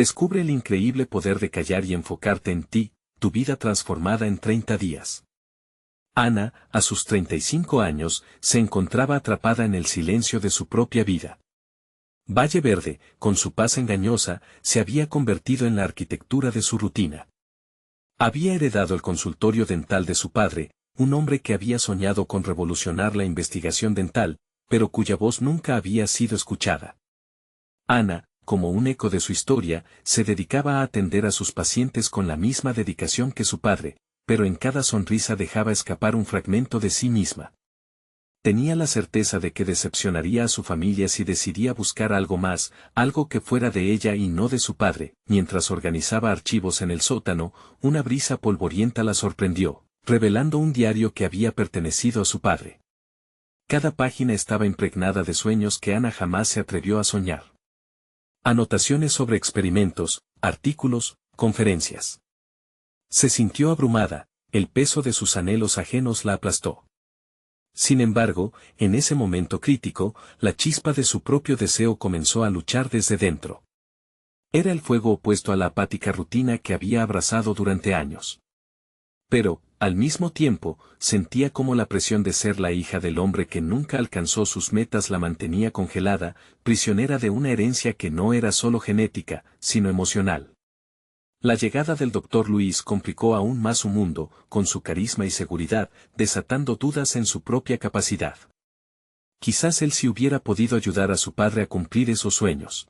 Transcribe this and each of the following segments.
Descubre el increíble poder de callar y enfocarte en ti, tu vida transformada en 30 días. Ana, a sus 35 años, se encontraba atrapada en el silencio de su propia vida. Valle Verde, con su paz engañosa, se había convertido en la arquitectura de su rutina. Había heredado el consultorio dental de su padre, un hombre que había soñado con revolucionar la investigación dental, pero cuya voz nunca había sido escuchada. Ana, como un eco de su historia, se dedicaba a atender a sus pacientes con la misma dedicación que su padre, pero en cada sonrisa dejaba escapar un fragmento de sí misma. Tenía la certeza de que decepcionaría a su familia si decidía buscar algo más, algo que fuera de ella y no de su padre. Mientras organizaba archivos en el sótano, una brisa polvorienta la sorprendió, revelando un diario que había pertenecido a su padre. Cada página estaba impregnada de sueños que Ana jamás se atrevió a soñar. Anotaciones sobre experimentos, artículos, conferencias. Se sintió abrumada, el peso de sus anhelos ajenos la aplastó. Sin embargo, en ese momento crítico, la chispa de su propio deseo comenzó a luchar desde dentro. Era el fuego opuesto a la apática rutina que había abrazado durante años. Pero, al mismo tiempo, sentía como la presión de ser la hija del hombre que nunca alcanzó sus metas la mantenía congelada, prisionera de una herencia que no era solo genética, sino emocional. La llegada del Dr. Luis complicó aún más su mundo, con su carisma y seguridad, desatando dudas en su propia capacidad. Quizás él sí hubiera podido ayudar a su padre a cumplir esos sueños.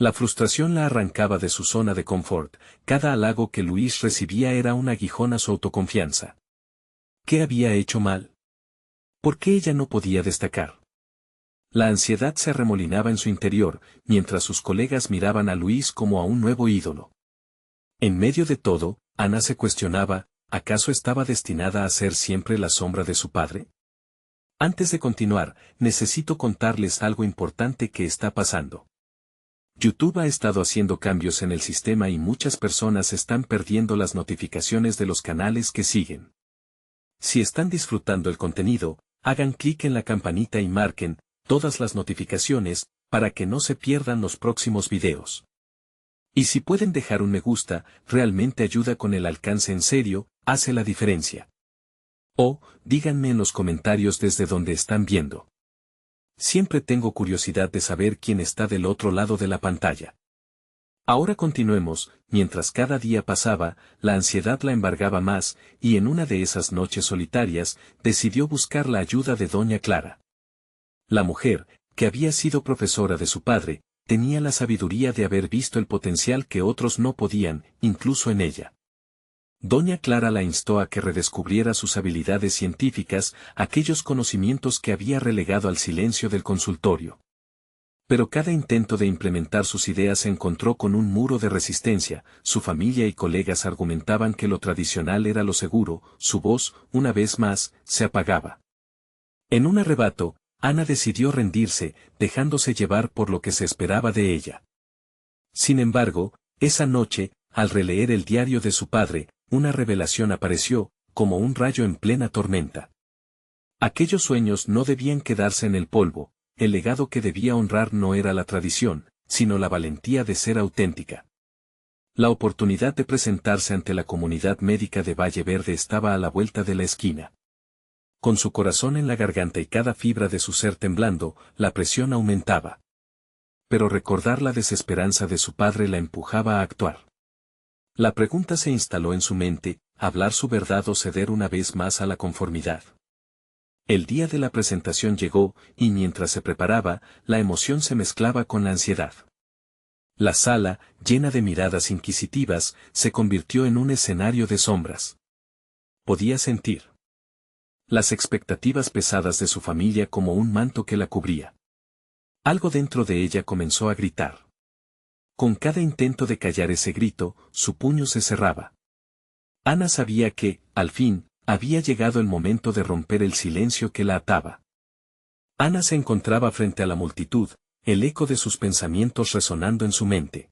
La frustración la arrancaba de su zona de confort, cada halago que Luis recibía era un aguijón a su autoconfianza. ¿Qué había hecho mal? ¿Por qué ella no podía destacar? La ansiedad se arremolinaba en su interior, mientras sus colegas miraban a Luis como a un nuevo ídolo. En medio de todo, Ana se cuestionaba, ¿acaso estaba destinada a ser siempre la sombra de su padre? Antes de continuar, necesito contarles algo importante que está pasando. YouTube ha estado haciendo cambios en el sistema y muchas personas están perdiendo las notificaciones de los canales que siguen. Si están disfrutando el contenido, hagan clic en la campanita y marquen todas las notificaciones para que no se pierdan los próximos videos. Y si pueden dejar un me gusta, realmente ayuda con el alcance en serio, hace la diferencia. O, díganme en los comentarios desde donde están viendo. Siempre tengo curiosidad de saber quién está del otro lado de la pantalla. Ahora continuemos, mientras cada día pasaba, la ansiedad la embargaba más, y en una de esas noches solitarias, decidió buscar la ayuda de Doña Clara. La mujer, que había sido profesora de su padre, tenía la sabiduría de haber visto el potencial que otros no podían, incluso en ella. Doña Clara la instó a que redescubriera sus habilidades científicas, aquellos conocimientos que había relegado al silencio del consultorio. Pero cada intento de implementar sus ideas se encontró con un muro de resistencia, su familia y colegas argumentaban que lo tradicional era lo seguro, su voz, una vez más, se apagaba. En un arrebato, Ana decidió rendirse, dejándose llevar por lo que se esperaba de ella. Sin embargo, esa noche, al releer el diario de su padre, una revelación apareció, como un rayo en plena tormenta. Aquellos sueños no debían quedarse en el polvo, el legado que debía honrar no era la tradición, sino la valentía de ser auténtica. La oportunidad de presentarse ante la comunidad médica de Valle Verde estaba a la vuelta de la esquina. Con su corazón en la garganta y cada fibra de su ser temblando, la presión aumentaba. Pero recordar la desesperanza de su padre la empujaba a actuar. La pregunta se instaló en su mente, ¿hablar su verdad o ceder una vez más a la conformidad? El día de la presentación llegó, y mientras se preparaba, la emoción se mezclaba con la ansiedad. La sala, llena de miradas inquisitivas, se convirtió en un escenario de sombras. Podía sentir las expectativas pesadas de su familia como un manto que la cubría. Algo dentro de ella comenzó a gritar. Con cada intento de callar ese grito, su puño se cerraba. Ana sabía que, al fin, había llegado el momento de romper el silencio que la ataba. Ana se encontraba frente a la multitud, el eco de sus pensamientos resonando en su mente.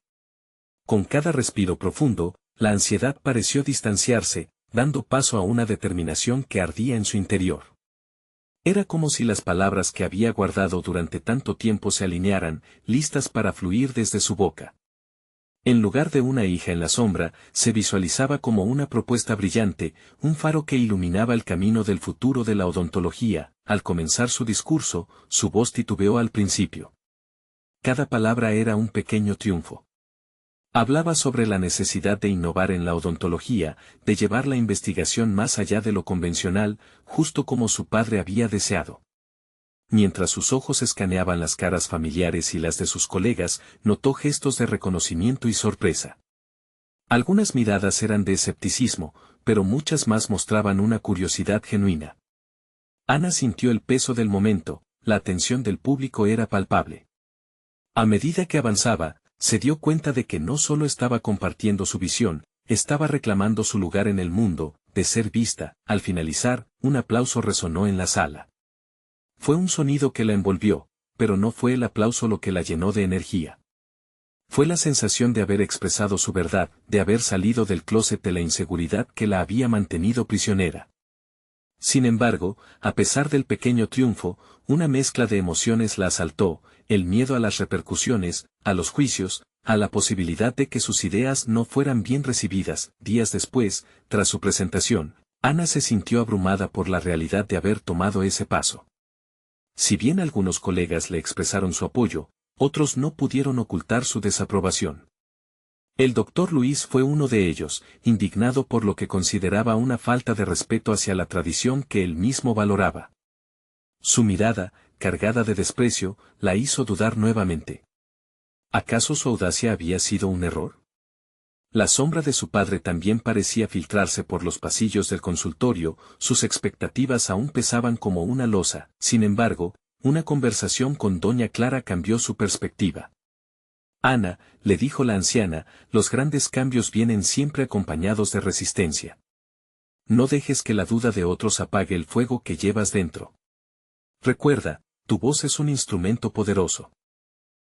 Con cada respiro profundo, la ansiedad pareció distanciarse, dando paso a una determinación que ardía en su interior. Era como si las palabras que había guardado durante tanto tiempo se alinearan, listas para fluir desde su boca. En lugar de una hija en la sombra, se visualizaba como una propuesta brillante, un faro que iluminaba el camino del futuro de la odontología. Al comenzar su discurso, su voz titubeó al principio. Cada palabra era un pequeño triunfo. Hablaba sobre la necesidad de innovar en la odontología, de llevar la investigación más allá de lo convencional, justo como su padre había deseado. Mientras sus ojos escaneaban las caras familiares y las de sus colegas, notó gestos de reconocimiento y sorpresa. Algunas miradas eran de escepticismo, pero muchas más mostraban una curiosidad genuina. Ana sintió el peso del momento, la atención del público era palpable. A medida que avanzaba, se dio cuenta de que no solo estaba compartiendo su visión, estaba reclamando su lugar en el mundo, de ser vista. Al finalizar, un aplauso resonó en la sala. Fue un sonido que la envolvió, pero no fue el aplauso lo que la llenó de energía. Fue la sensación de haber expresado su verdad, de haber salido del closet de la inseguridad que la había mantenido prisionera. Sin embargo, a pesar del pequeño triunfo, una mezcla de emociones la asaltó, el miedo a las repercusiones, a los juicios, a la posibilidad de que sus ideas no fueran bien recibidas. Días después, tras su presentación, Ana se sintió abrumada por la realidad de haber tomado ese paso. Si bien algunos colegas le expresaron su apoyo, otros no pudieron ocultar su desaprobación. El doctor Luis fue uno de ellos, indignado por lo que consideraba una falta de respeto hacia la tradición que él mismo valoraba. Su mirada, cargada de desprecio, la hizo dudar nuevamente. ¿Acaso su audacia había sido un error? La sombra de su padre también parecía filtrarse por los pasillos del consultorio, sus expectativas aún pesaban como una losa. Sin embargo, una conversación con doña Clara cambió su perspectiva. Ana, le dijo la anciana, los grandes cambios vienen siempre acompañados de resistencia. No dejes que la duda de otros apague el fuego que llevas dentro. Recuerda, tu voz es un instrumento poderoso.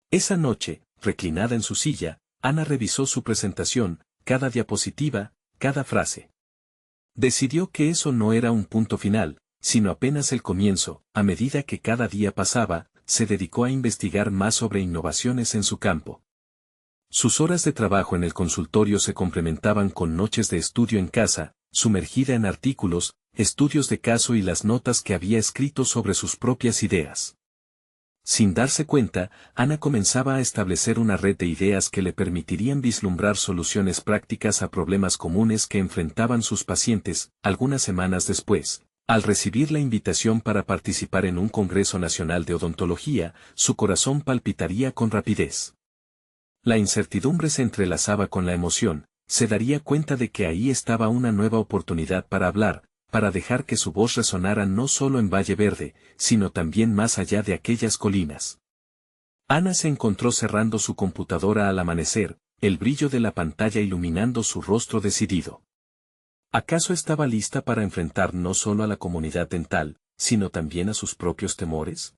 Esa noche, reclinada en su silla, Ana revisó su presentación, cada diapositiva, cada frase. Decidió que eso no era un punto final, sino apenas el comienzo. A medida que cada día pasaba, se dedicó a investigar más sobre innovaciones en su campo. Sus horas de trabajo en el consultorio se complementaban con noches de estudio en casa, sumergida en artículos, estudios de caso y las notas que había escrito sobre sus propias ideas. Sin darse cuenta, Ana comenzaba a establecer una red de ideas que le permitirían vislumbrar soluciones prácticas a problemas comunes que enfrentaban sus pacientes. Algunas semanas después, al recibir la invitación para participar en un Congreso Nacional de Odontología, su corazón palpitaría con rapidez. La incertidumbre se entrelazaba con la emoción, se daría cuenta de que ahí estaba una nueva oportunidad para hablar, para dejar que su voz resonara no solo en Valle Verde, sino también más allá de aquellas colinas. Ana se encontró cerrando su computadora al amanecer, el brillo de la pantalla iluminando su rostro decidido. ¿Acaso estaba lista para enfrentar no solo a la comunidad dental, sino también a sus propios temores?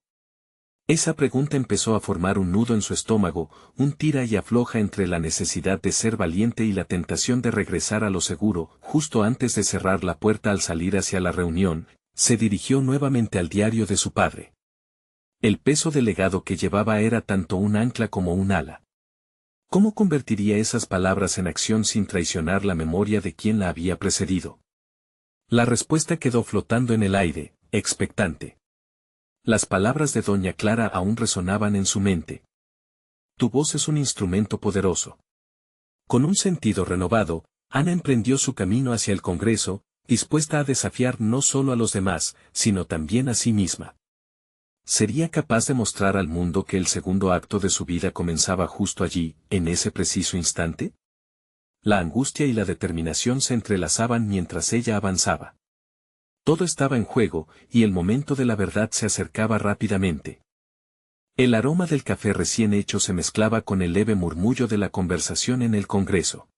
Esa pregunta empezó a formar un nudo en su estómago, un tira y afloja entre la necesidad de ser valiente y la tentación de regresar a lo seguro. Justo antes de cerrar la puerta al salir hacia la reunión, se dirigió nuevamente al diario de su padre. El peso del legado que llevaba era tanto un ancla como un ala. ¿Cómo convertiría esas palabras en acción sin traicionar la memoria de quien la había precedido? La respuesta quedó flotando en el aire, expectante. Las palabras de doña Clara aún resonaban en su mente. Tu voz es un instrumento poderoso. Con un sentido renovado, Ana emprendió su camino hacia el Congreso, dispuesta a desafiar no solo a los demás, sino también a sí misma. ¿Sería capaz de mostrar al mundo que el segundo acto de su vida comenzaba justo allí, en ese preciso instante? La angustia y la determinación se entrelazaban mientras ella avanzaba. Todo estaba en juego, y el momento de la verdad se acercaba rápidamente. El aroma del café recién hecho se mezclaba con el leve murmullo de la conversación en el Congreso.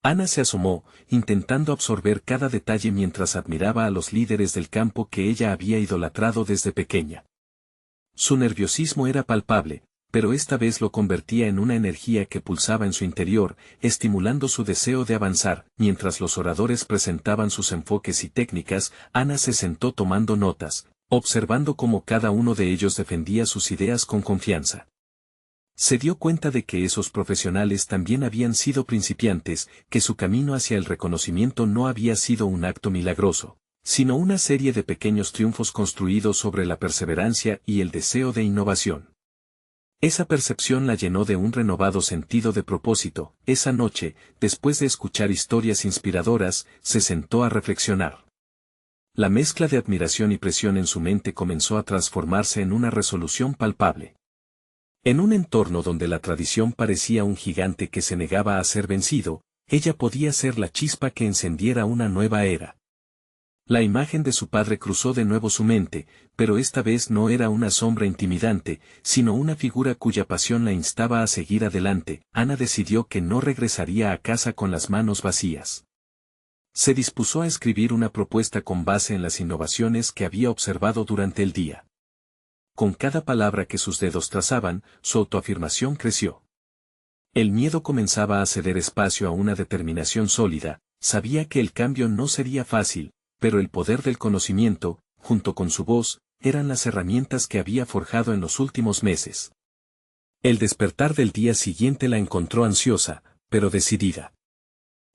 Ana se asomó, intentando absorber cada detalle mientras admiraba a los líderes del campo que ella había idolatrado desde pequeña. Su nerviosismo era palpable, pero esta vez lo convertía en una energía que pulsaba en su interior, estimulando su deseo de avanzar. Mientras los oradores presentaban sus enfoques y técnicas, Ana se sentó tomando notas, observando cómo cada uno de ellos defendía sus ideas con confianza. Se dio cuenta de que esos profesionales también habían sido principiantes, que su camino hacia el reconocimiento no había sido un acto milagroso, sino una serie de pequeños triunfos construidos sobre la perseverancia y el deseo de innovación. Esa percepción la llenó de un renovado sentido de propósito. Esa noche, después de escuchar historias inspiradoras, se sentó a reflexionar. La mezcla de admiración y presión en su mente comenzó a transformarse en una resolución palpable. En un entorno donde la tradición parecía un gigante que se negaba a ser vencido, ella podía ser la chispa que encendiera una nueva era. La imagen de su padre cruzó de nuevo su mente, pero esta vez no era una sombra intimidante, sino una figura cuya pasión la instaba a seguir adelante. Ana decidió que no regresaría a casa con las manos vacías. Se dispuso a escribir una propuesta con base en las innovaciones que había observado durante el día. Con cada palabra que sus dedos trazaban, su autoafirmación creció. El miedo comenzaba a ceder espacio a una determinación sólida. Sabía que el cambio no sería fácil, pero el poder del conocimiento, junto con su voz, eran las herramientas que había forjado en los últimos meses. El despertar del día siguiente la encontró ansiosa, pero decidida.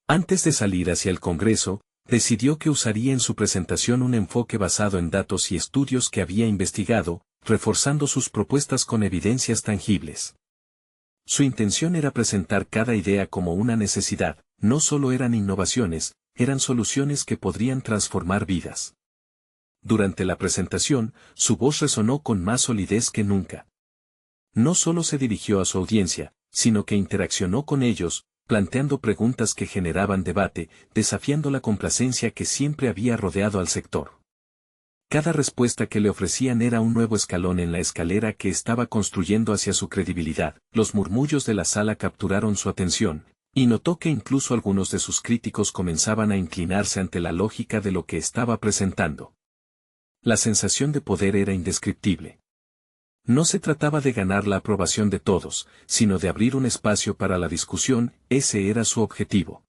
Antes de salir hacia el Congreso, decidió que usaría en su presentación un enfoque basado en datos y estudios que había investigado, reforzando sus propuestas con evidencias tangibles. Su intención era presentar cada idea como una necesidad. No solo eran innovaciones, eran soluciones que podrían transformar vidas. Durante la presentación, su voz resonó con más solidez que nunca. No solo se dirigió a su audiencia, sino que interaccionó con ellos, planteando preguntas que generaban debate, desafiando la complacencia que siempre había rodeado al sector. Cada respuesta que le ofrecían era un nuevo escalón en la escalera que estaba construyendo hacia su credibilidad. Los murmullos de la sala capturaron su atención, y notó que incluso algunos de sus críticos comenzaban a inclinarse ante la lógica de lo que estaba presentando. La sensación de poder era indescriptible. No se trataba de ganar la aprobación de todos, sino de abrir un espacio para la discusión. Ese era su objetivo.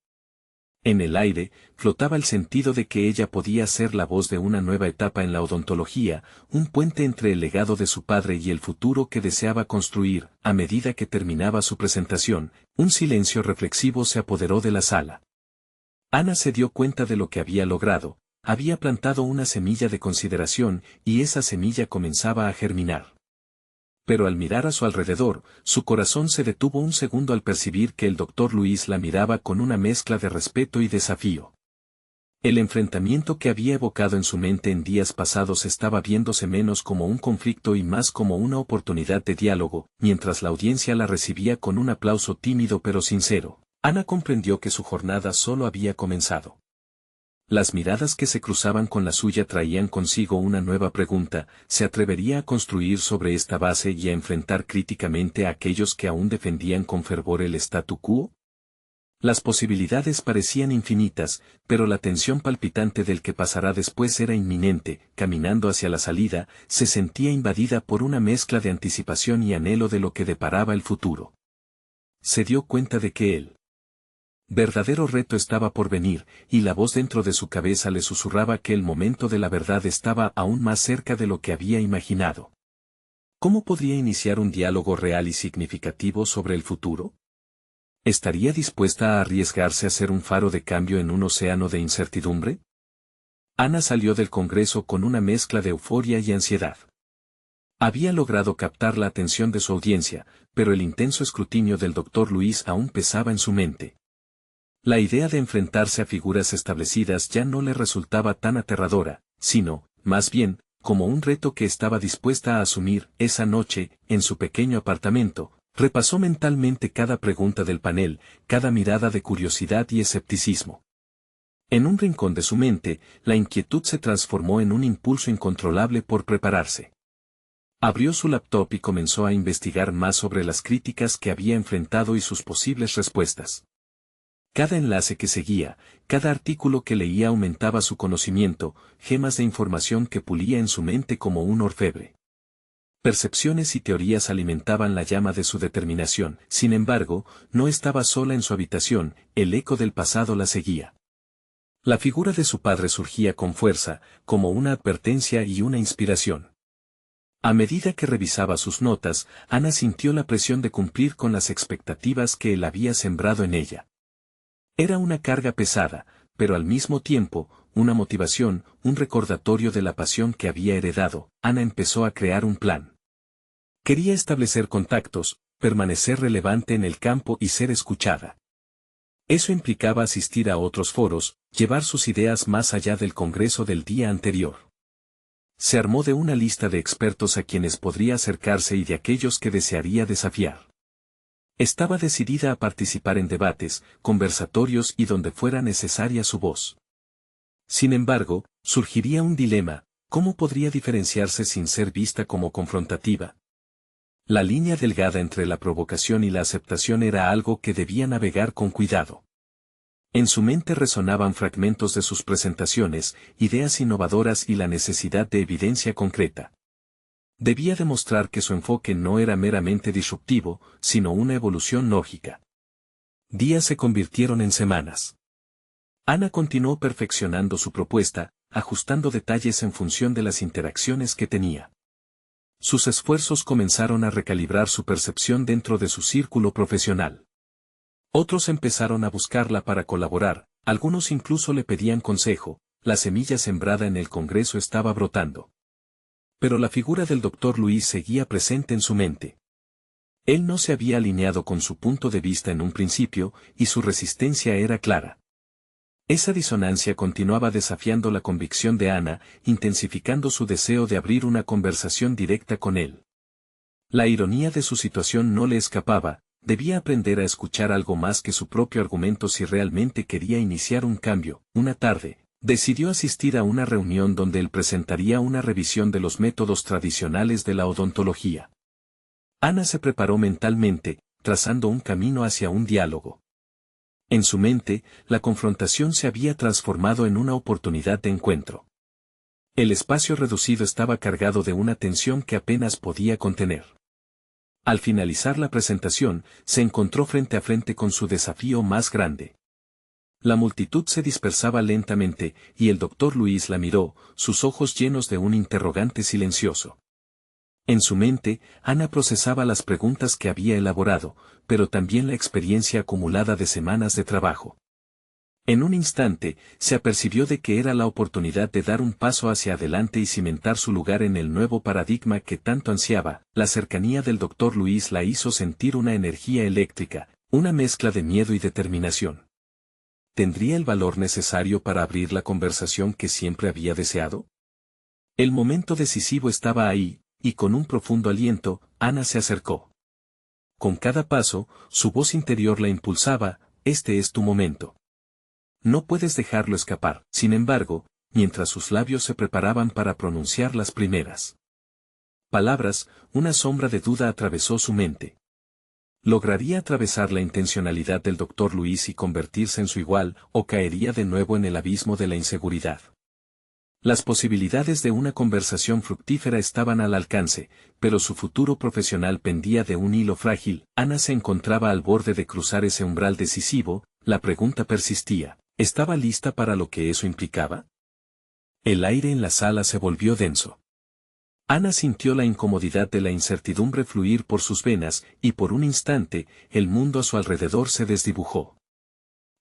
En el aire, flotaba el sentido de que ella podía ser la voz de una nueva etapa en la odontología, un puente entre el legado de su padre y el futuro que deseaba construir. A medida que terminaba su presentación, un silencio reflexivo se apoderó de la sala. Ana se dio cuenta de lo que había logrado. Había plantado una semilla de consideración, y esa semilla comenzaba a germinar. Pero al mirar a su alrededor, su corazón se detuvo un segundo al percibir que el Dr. Luis la miraba con una mezcla de respeto y desafío. El enfrentamiento que había evocado en su mente en días pasados estaba viéndose menos como un conflicto y más como una oportunidad de diálogo. Mientras la audiencia la recibía con un aplauso tímido pero sincero, Ana comprendió que su jornada solo había comenzado. Las miradas que se cruzaban con la suya traían consigo una nueva pregunta: ¿se atrevería a construir sobre esta base y a enfrentar críticamente a aquellos que aún defendían con fervor el statu quo? Las posibilidades parecían infinitas, pero la tensión palpitante del que pasará después era inminente. Caminando hacia la salida, se sentía invadida por una mezcla de anticipación y anhelo de lo que deparaba el futuro. Se dio cuenta de que el verdadero reto estaba por venir, y la voz dentro de su cabeza le susurraba que el momento de la verdad estaba aún más cerca de lo que había imaginado. ¿Cómo podría iniciar un diálogo real y significativo sobre el futuro? ¿Estaría dispuesta a arriesgarse a ser un faro de cambio en un océano de incertidumbre? Ana salió del Congreso con una mezcla de euforia y ansiedad. Había logrado captar la atención de su audiencia, pero el intenso escrutinio del Dr. Luis aún pesaba en su mente. La idea de enfrentarse a figuras establecidas ya no le resultaba tan aterradora, sino, más bien, como un reto que estaba dispuesta a asumir. Esa noche, en su pequeño apartamento, repasó mentalmente cada pregunta del panel, cada mirada de curiosidad y escepticismo. En un rincón de su mente, la inquietud se transformó en un impulso incontrolable por prepararse. Abrió su laptop y comenzó a investigar más sobre las críticas que había enfrentado y sus posibles respuestas. Cada enlace que seguía, cada artículo que leía aumentaba su conocimiento, gemas de información que pulía en su mente como un orfebre. Percepciones y teorías alimentaban la llama de su determinación. Sin embargo, no estaba sola en su habitación, el eco del pasado la seguía. La figura de su padre surgía con fuerza, como una advertencia y una inspiración. A medida que revisaba sus notas, Ana sintió la presión de cumplir con las expectativas que él había sembrado en ella. Era una carga pesada, pero al mismo tiempo, una motivación, un recordatorio de la pasión que había heredado. Ana empezó a crear un plan. Quería establecer contactos, permanecer relevante en el campo y ser escuchada. Eso implicaba asistir a otros foros, llevar sus ideas más allá del congreso del día anterior. Se armó de una lista de expertos a quienes podría acercarse y de aquellos que desearía desafiar. Estaba decidida a participar en debates, conversatorios y donde fuera necesaria su voz. Sin embargo, surgiría un dilema: ¿cómo podría diferenciarse sin ser vista como confrontativa? La línea delgada entre la provocación y la aceptación era algo que debía navegar con cuidado. En su mente resonaban fragmentos de sus presentaciones, ideas innovadoras y la necesidad de evidencia concreta. Debía demostrar que su enfoque no era meramente disruptivo, sino una evolución lógica. Días se convirtieron en semanas. Ana continuó perfeccionando su propuesta, ajustando detalles en función de las interacciones que tenía. Sus esfuerzos comenzaron a recalibrar su percepción dentro de su círculo profesional. Otros empezaron a buscarla para colaborar, algunos incluso le pedían consejo. La semilla sembrada en el Congreso estaba brotando. Pero la figura del Dr. Luis seguía presente en su mente. Él no se había alineado con su punto de vista en un principio, y su resistencia era clara. Esa disonancia continuaba desafiando la convicción de Ana, intensificando su deseo de abrir una conversación directa con él. La ironía de su situación no le escapaba: debía aprender a escuchar algo más que su propio argumento si realmente quería iniciar un cambio. Una tarde, decidió asistir a una reunión donde él presentaría una revisión de los métodos tradicionales de la odontología. Ana se preparó mentalmente, trazando un camino hacia un diálogo. En su mente, la confrontación se había transformado en una oportunidad de encuentro. El espacio reducido estaba cargado de una tensión que apenas podía contener. Al finalizar la presentación, se encontró frente a frente con su desafío más grande. La multitud se dispersaba lentamente, y el Dr. Luis la miró, sus ojos llenos de un interrogante silencioso. En su mente, Ana procesaba las preguntas que había elaborado, pero también la experiencia acumulada de semanas de trabajo. En un instante, se apercibió de que era la oportunidad de dar un paso hacia adelante y cimentar su lugar en el nuevo paradigma que tanto ansiaba. La cercanía del Dr. Luis la hizo sentir una energía eléctrica, una mezcla de miedo y determinación. ¿Tendría el valor necesario para abrir la conversación que siempre había deseado? El momento decisivo estaba ahí, y con un profundo aliento, Ana se acercó. Con cada paso, su voz interior la impulsaba: este es tu momento. No puedes dejarlo escapar. Sin embargo, mientras sus labios se preparaban para pronunciar las primeras palabras, una sombra de duda atravesó su mente. ¿Lograría atravesar la intencionalidad del Dr. Luis y convertirse en su igual, o caería de nuevo en el abismo de la inseguridad? Las posibilidades de una conversación fructífera estaban al alcance, pero su futuro profesional pendía de un hilo frágil. Ana se encontraba al borde de cruzar ese umbral decisivo. La pregunta persistía: ¿estaba lista para lo que eso implicaba? El aire en la sala se volvió denso. Ana sintió la incomodidad de la incertidumbre fluir por sus venas, y por un instante, el mundo a su alrededor se desdibujó.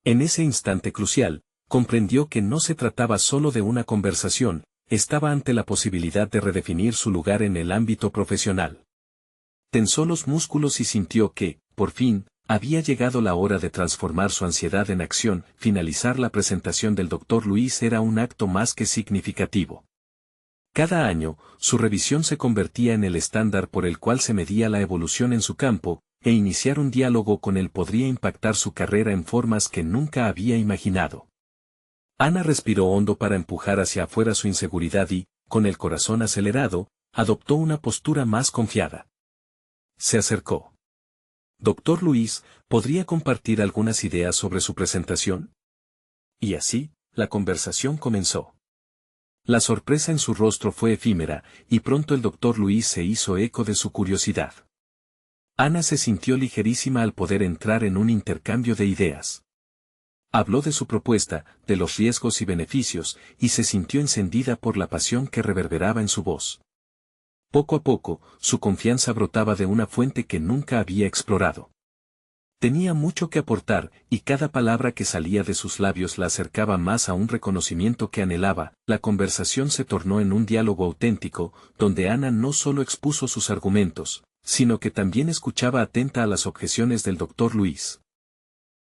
En ese instante crucial, comprendió que no se trataba solo de una conversación, estaba ante la posibilidad de redefinir su lugar en el ámbito profesional. Tensó los músculos y sintió que, por fin, había llegado la hora de transformar su ansiedad en acción. Finalizar la presentación del Dr. Luis era un acto más que significativo. Cada año, su revisión se convertía en el estándar por el cual se medía la evolución en su campo, e iniciar un diálogo con él podría impactar su carrera en formas que nunca había imaginado. Ana respiró hondo para empujar hacia afuera su inseguridad y, con el corazón acelerado, adoptó una postura más confiada. Se acercó. Dr. Luis, ¿podría compartir algunas ideas sobre su presentación? Y así, la conversación comenzó. La sorpresa en su rostro fue efímera, y pronto el Dr. Luis se hizo eco de su curiosidad. Ana se sintió ligerísima al poder entrar en un intercambio de ideas. Habló de su propuesta, de los riesgos y beneficios, y se sintió encendida por la pasión que reverberaba en su voz. Poco a poco, su confianza brotaba de una fuente que nunca había explorado. Tenía mucho que aportar, y cada palabra que salía de sus labios la acercaba más a un reconocimiento que anhelaba. La conversación se tornó en un diálogo auténtico, donde Ana no solo expuso sus argumentos, sino que también escuchaba atenta a las objeciones del doctor Luis.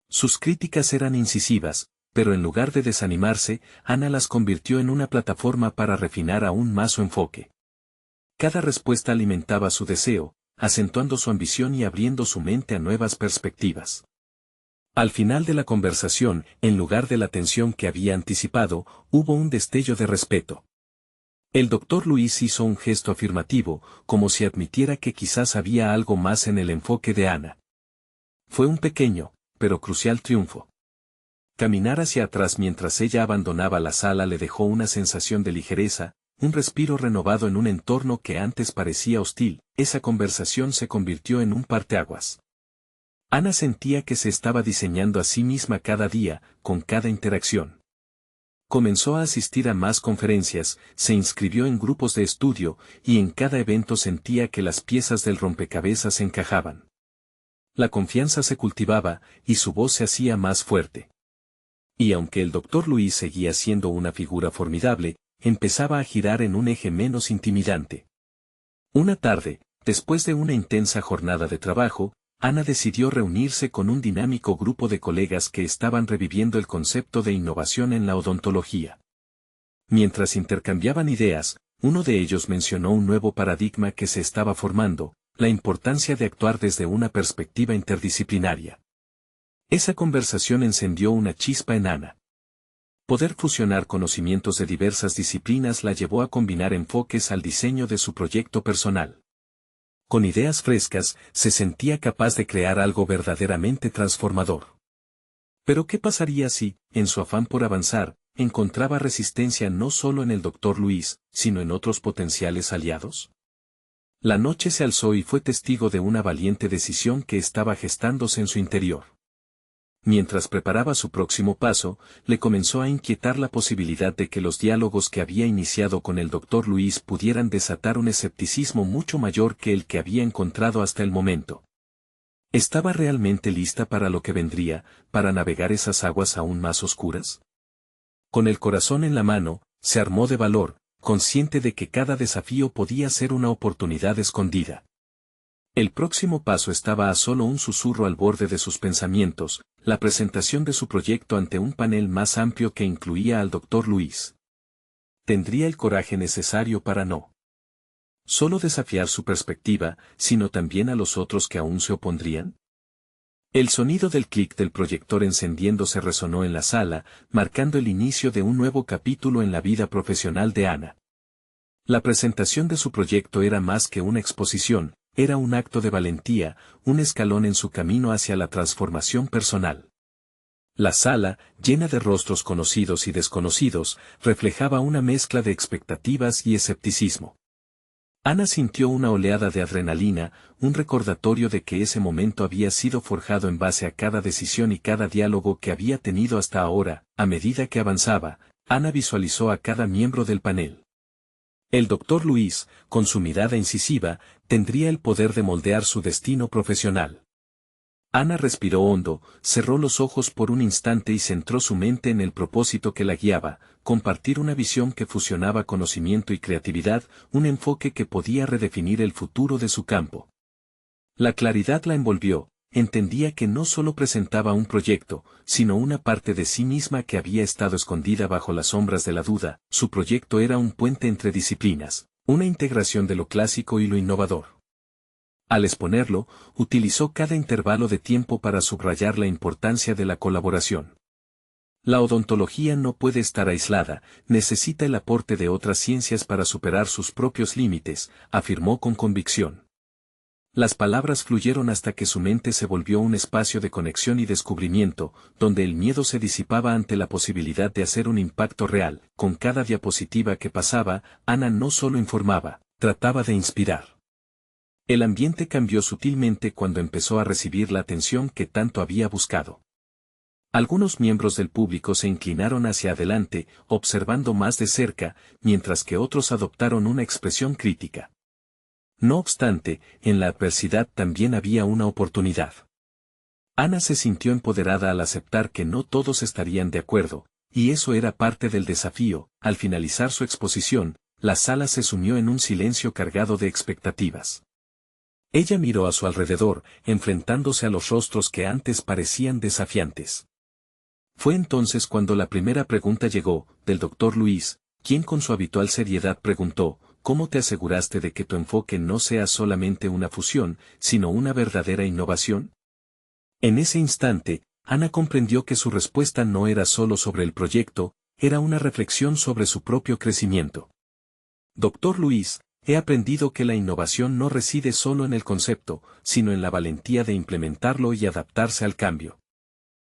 Sus críticas eran incisivas, pero en lugar de desanimarse, Ana las convirtió en una plataforma para refinar aún más su enfoque. Cada respuesta alimentaba su deseo, acentuando su ambición y abriendo su mente a nuevas perspectivas. Al final de la conversación, en lugar de la tensión que había anticipado, hubo un destello de respeto. El doctor Luis hizo un gesto afirmativo, como si admitiera que quizás había algo más en el enfoque de Ana. Fue un pequeño, pero crucial triunfo. Caminar hacia atrás mientras ella abandonaba la sala le dejó una sensación de ligereza, un respiro renovado en un entorno que antes parecía hostil. Esa conversación se convirtió en un parteaguas. Ana sentía que se estaba diseñando a sí misma cada día, con cada interacción. Comenzó a asistir a más conferencias, se inscribió en grupos de estudio, y en cada evento sentía que las piezas del rompecabezas encajaban. La confianza se cultivaba, y su voz se hacía más fuerte. Y aunque el doctor Luis seguía siendo una figura formidable, empezaba a girar en un eje menos intimidante. Una tarde, después de una intensa jornada de trabajo, Ana decidió reunirse con un dinámico grupo de colegas que estaban reviviendo el concepto de innovación en la odontología. Mientras intercambiaban ideas, uno de ellos mencionó un nuevo paradigma que se estaba formando, la importancia de actuar desde una perspectiva interdisciplinaria. Esa conversación encendió una chispa en Ana. Poder fusionar conocimientos de diversas disciplinas la llevó a combinar enfoques al diseño de su proyecto personal. Con ideas frescas, se sentía capaz de crear algo verdaderamente transformador. Pero ¿qué pasaría si, en su afán por avanzar, encontraba resistencia no solo en el doctor Luis, sino en otros potenciales aliados? La noche se alzó y fue testigo de una valiente decisión que estaba gestándose en su interior. Mientras preparaba su próximo paso, le comenzó a inquietar la posibilidad de que los diálogos que había iniciado con el doctor Luis pudieran desatar un escepticismo mucho mayor que el que había encontrado hasta el momento. ¿Estaba realmente lista para lo que vendría, para navegar esas aguas aún más oscuras? Con el corazón en la mano, se armó de valor, consciente de que cada desafío podía ser una oportunidad escondida. El próximo paso estaba a solo un susurro al borde de sus pensamientos, la presentación de su proyecto ante un panel más amplio que incluía al doctor Luis. ¿Tendría el coraje necesario para no solo desafiar su perspectiva, sino también a los otros que aún se opondrían? El sonido del clic del proyector encendiéndose resonó en la sala, marcando el inicio de un nuevo capítulo en la vida profesional de Ana. La presentación de su proyecto era más que una exposición, era un acto de valentía, un escalón en su camino hacia la transformación personal. La sala, llena de rostros conocidos y desconocidos, reflejaba una mezcla de expectativas y escepticismo. Ana sintió una oleada de adrenalina, un recordatorio de que ese momento había sido forjado en base a cada decisión y cada diálogo que había tenido hasta ahora. A medida que avanzaba, Ana visualizó a cada miembro del panel. El doctor Luis, con su mirada incisiva, tendría el poder de moldear su destino profesional. Ana respiró hondo, cerró los ojos por un instante y centró su mente en el propósito que la guiaba, compartir una visión que fusionaba conocimiento y creatividad, un enfoque que podía redefinir el futuro de su campo. La claridad la envolvió, entendía que no solo presentaba un proyecto, sino una parte de sí misma que había estado escondida bajo las sombras de la duda. Su proyecto era un puente entre disciplinas, una integración de lo clásico y lo innovador. Al exponerlo, utilizó cada intervalo de tiempo para subrayar la importancia de la colaboración. La odontología no puede estar aislada, necesita el aporte de otras ciencias para superar sus propios límites, afirmó con convicción. Las palabras fluyeron hasta que su mente se volvió un espacio de conexión y descubrimiento, donde el miedo se disipaba ante la posibilidad de hacer un impacto real. Con cada diapositiva que pasaba, Ana no solo informaba, trataba de inspirar. El ambiente cambió sutilmente cuando empezó a recibir la atención que tanto había buscado. Algunos miembros del público se inclinaron hacia adelante, observando más de cerca, mientras que otros adoptaron una expresión crítica. No obstante, en la adversidad también había una oportunidad. Ana se sintió empoderada al aceptar que no todos estarían de acuerdo, y eso era parte del desafío. Al finalizar su exposición, la sala se sumió en un silencio cargado de expectativas. Ella miró a su alrededor, enfrentándose a los rostros que antes parecían desafiantes. Fue entonces cuando la primera pregunta llegó, del doctor Luis, quien con su habitual seriedad preguntó: ¿cómo te aseguraste de que tu enfoque no sea solamente una fusión, sino una verdadera innovación? En ese instante, Ana comprendió que su respuesta no era solo sobre el proyecto, era una reflexión sobre su propio crecimiento. Doctor Luis, he aprendido que la innovación no reside solo en el concepto, sino en la valentía de implementarlo y adaptarse al cambio.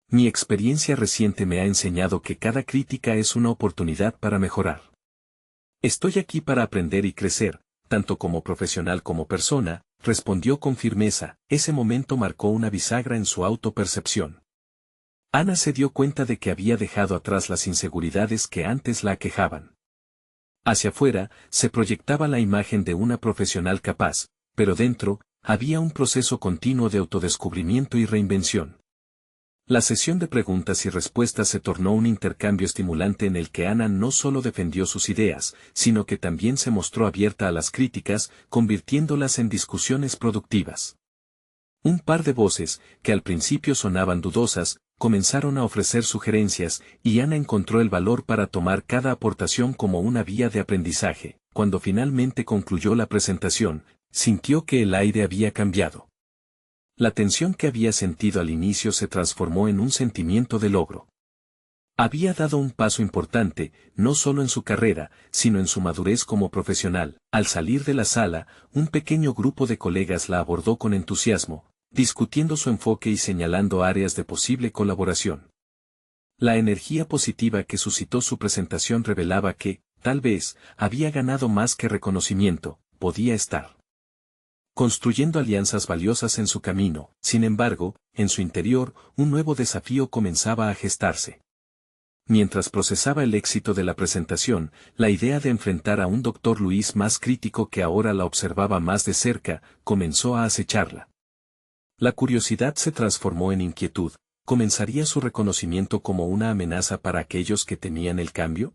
Mi experiencia reciente me ha enseñado que cada crítica es una oportunidad para mejorar. Estoy aquí para aprender y crecer, tanto como profesional como persona, respondió con firmeza. Ese momento marcó una bisagra en su autopercepción. Ana se dio cuenta de que había dejado atrás las inseguridades que antes la aquejaban. Hacia afuera, se proyectaba la imagen de una profesional capaz, pero dentro, había un proceso continuo de autodescubrimiento y reinvención. La sesión de preguntas y respuestas se tornó un intercambio estimulante en el que Ana no solo defendió sus ideas, sino que también se mostró abierta a las críticas, convirtiéndolas en discusiones productivas. Un par de voces, que al principio sonaban dudosas, comenzaron a ofrecer sugerencias, y Ana encontró el valor para tomar cada aportación como una vía de aprendizaje. Cuando finalmente concluyó la presentación, sintió que el aire había cambiado. La tensión que había sentido al inicio se transformó en un sentimiento de logro. Había dado un paso importante, no solo en su carrera, sino en su madurez como profesional. Al salir de la sala, un pequeño grupo de colegas la abordó con entusiasmo, discutiendo su enfoque y señalando áreas de posible colaboración. La energía positiva que suscitó su presentación revelaba que, tal vez, había ganado más que reconocimiento, podía estar construyendo alianzas valiosas en su camino. Sin embargo, en su interior, un nuevo desafío comenzaba a gestarse. Mientras procesaba el éxito de la presentación, la idea de enfrentar a un doctor Luis más crítico que ahora la observaba más de cerca, comenzó a acecharla. La curiosidad se transformó en inquietud. ¿Comenzaría su reconocimiento como una amenaza para aquellos que temían el cambio?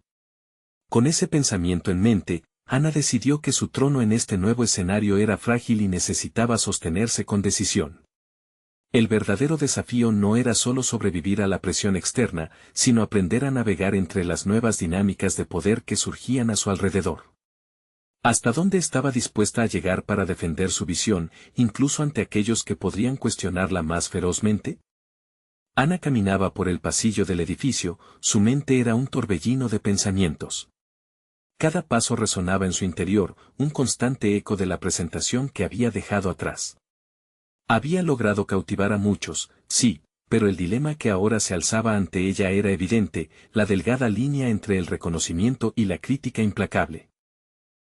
Con ese pensamiento en mente, Ana decidió que su trono en este nuevo escenario era frágil y necesitaba sostenerse con decisión. El verdadero desafío no era solo sobrevivir a la presión externa, sino aprender a navegar entre las nuevas dinámicas de poder que surgían a su alrededor. ¿Hasta dónde estaba dispuesta a llegar para defender su visión, incluso ante aquellos que podrían cuestionarla más ferozmente? Ana caminaba por el pasillo del edificio, su mente era un torbellino de pensamientos. Cada paso resonaba en su interior, un constante eco de la presentación que había dejado atrás. Había logrado cautivar a muchos, sí, pero el dilema que ahora se alzaba ante ella era evidente, la delgada línea entre el reconocimiento y la crítica implacable.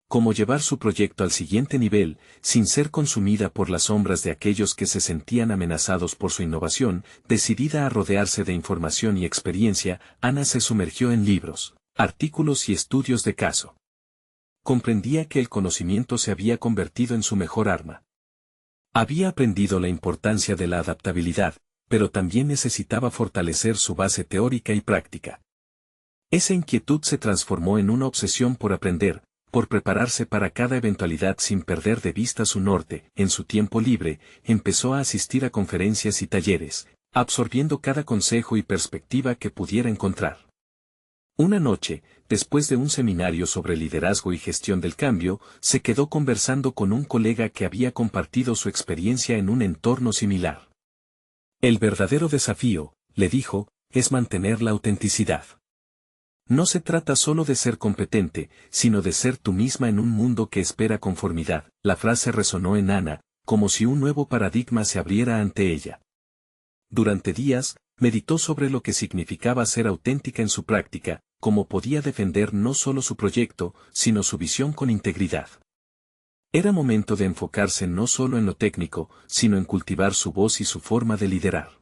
Cómo llevar su proyecto al siguiente nivel, sin ser consumida por las sombras de aquellos que se sentían amenazados por su innovación. Decidida a rodearse de información y experiencia, Ana se sumergió en libros, artículos y estudios de caso. Comprendía que el conocimiento se había convertido en su mejor arma. Había aprendido la importancia de la adaptabilidad, pero también necesitaba fortalecer su base teórica y práctica. Esa inquietud se transformó en una obsesión por aprender, por prepararse para cada eventualidad sin perder de vista su norte. En su tiempo libre, empezó a asistir a conferencias y talleres, absorbiendo cada consejo y perspectiva que pudiera encontrar. Una noche, después de un seminario sobre liderazgo y gestión del cambio, se quedó conversando con un colega que había compartido su experiencia en un entorno similar. El verdadero desafío, le dijo, es mantener la autenticidad. No se trata solo de ser competente, sino de ser tú misma en un mundo que espera conformidad. La frase resonó en Ana, como si un nuevo paradigma se abriera ante ella. Durante días, meditó sobre lo que significaba ser auténtica en su práctica, cómo podía defender no solo su proyecto, sino su visión con integridad. Era momento de enfocarse no solo en lo técnico, sino en cultivar su voz y su forma de liderar.